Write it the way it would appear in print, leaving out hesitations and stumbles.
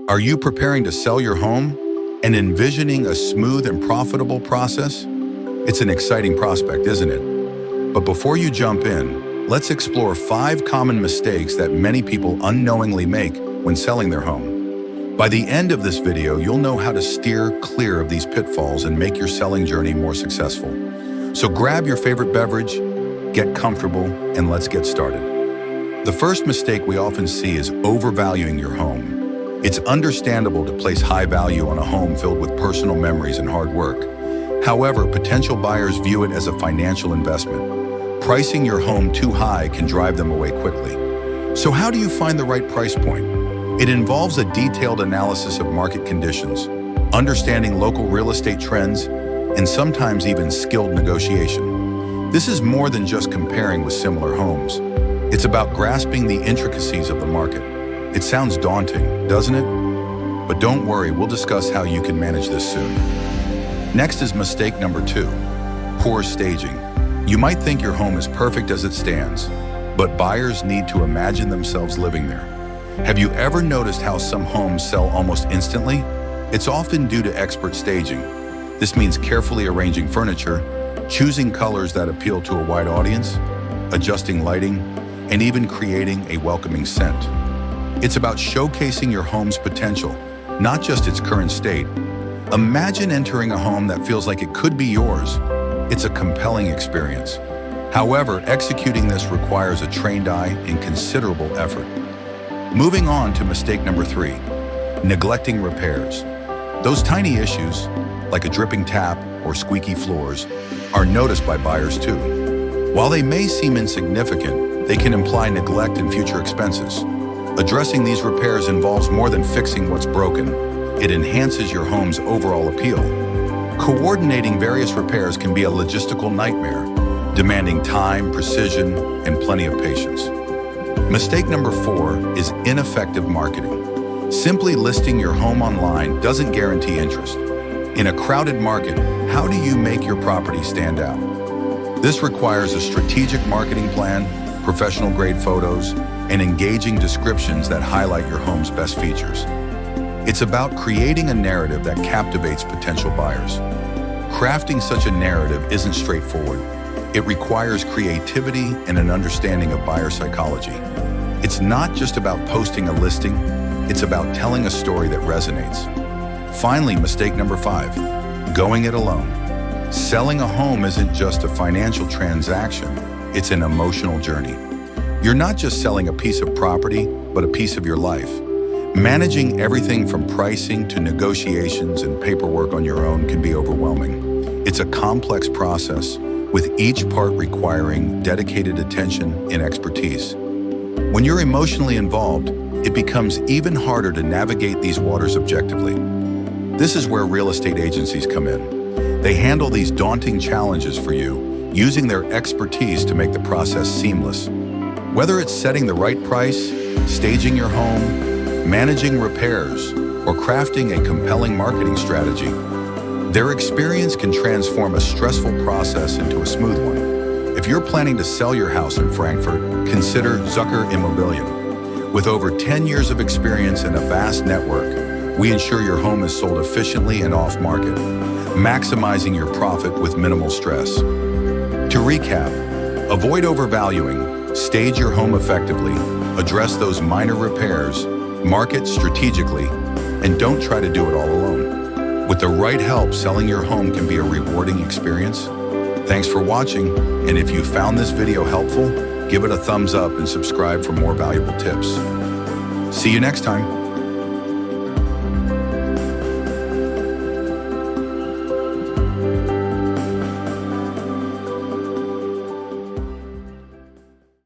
Are you preparing to sell your home and envisioning a smooth and profitable process? It's an exciting prospect, isn't it? But before you jump in, let's explore 5 common mistakes that many people unknowingly make when selling their home. By the end of this video, you'll know how to steer clear of these pitfalls and make your selling journey more successful. So grab your favorite beverage, get comfortable, and let's get started. The first mistake we often see is overvaluing your home. It's understandable to place high value on a home filled with personal memories and hard work. However, potential buyers view it as a financial investment. Pricing your home too high can drive them away quickly. So how do you find the right price point? It involves a detailed analysis of market conditions, understanding local real estate trends, and sometimes even skilled negotiation. This is more than just comparing with similar homes. It's about grasping the intricacies of the market. It sounds daunting, doesn't it? But don't worry, we'll discuss how you can manage this soon. Next is mistake number 2, poor staging. You might think your home is perfect as it stands, but buyers need to imagine themselves living there. Have you ever noticed how some homes sell almost instantly? It's often due to expert staging. This means carefully arranging furniture, choosing colors that appeal to a wide audience, adjusting lighting, and even creating a welcoming scent. It's about showcasing your home's potential, not just its current state. Imagine entering a home that feels like it could be yours. It's a compelling experience. However, executing this requires a trained eye and considerable effort. Moving on to mistake number 3, neglecting repairs. Those tiny issues, like a dripping tap or squeaky floors, are noticed by buyers too. While they may seem insignificant, they can imply neglect and future expenses. Addressing these repairs involves more than fixing what's broken. It enhances your home's overall appeal. Coordinating various repairs can be a logistical nightmare, demanding time, precision, and plenty of patience. Mistake number 4 is ineffective marketing. Simply listing your home online doesn't guarantee interest. In a crowded market, how do you make your property stand out? This requires a strategic marketing plan, professional-grade photos, and engaging descriptions that highlight your home's best features. It's about creating a narrative that captivates potential buyers. Crafting such a narrative isn't straightforward. It requires creativity and an understanding of buyer psychology. It's not just about posting a listing, it's about telling a story that resonates. Finally, mistake number 5, going it alone. Selling a home isn't just a financial transaction, it's an emotional journey. You're not just selling a piece of property, but a piece of your life. Managing everything from pricing to negotiations and paperwork on your own can be overwhelming. It's a complex process, with each part requiring dedicated attention and expertise. When you're emotionally involved, it becomes even harder to navigate these waters objectively. This is where real estate agencies come in. They handle these daunting challenges for you, using their expertise to make the process seamless. Whether it's setting the right price, staging your home, managing repairs, or crafting a compelling marketing strategy, their experience can transform a stressful process into a smooth one. If you're planning to sell your house in Frankfurt, consider Zucker Immobilien. With over 10 years of experience and a vast network, we ensure your home is sold efficiently and off-market, maximizing your profit with minimal stress. To recap, avoid overvaluing, stage your home effectively, address those minor repairs, market strategically, and don't try to do it all alone. With the right help, selling your home can be a rewarding experience. Thanks for watching, and if you found this video helpful, give it a thumbs up and subscribe for more valuable tips. See you next time.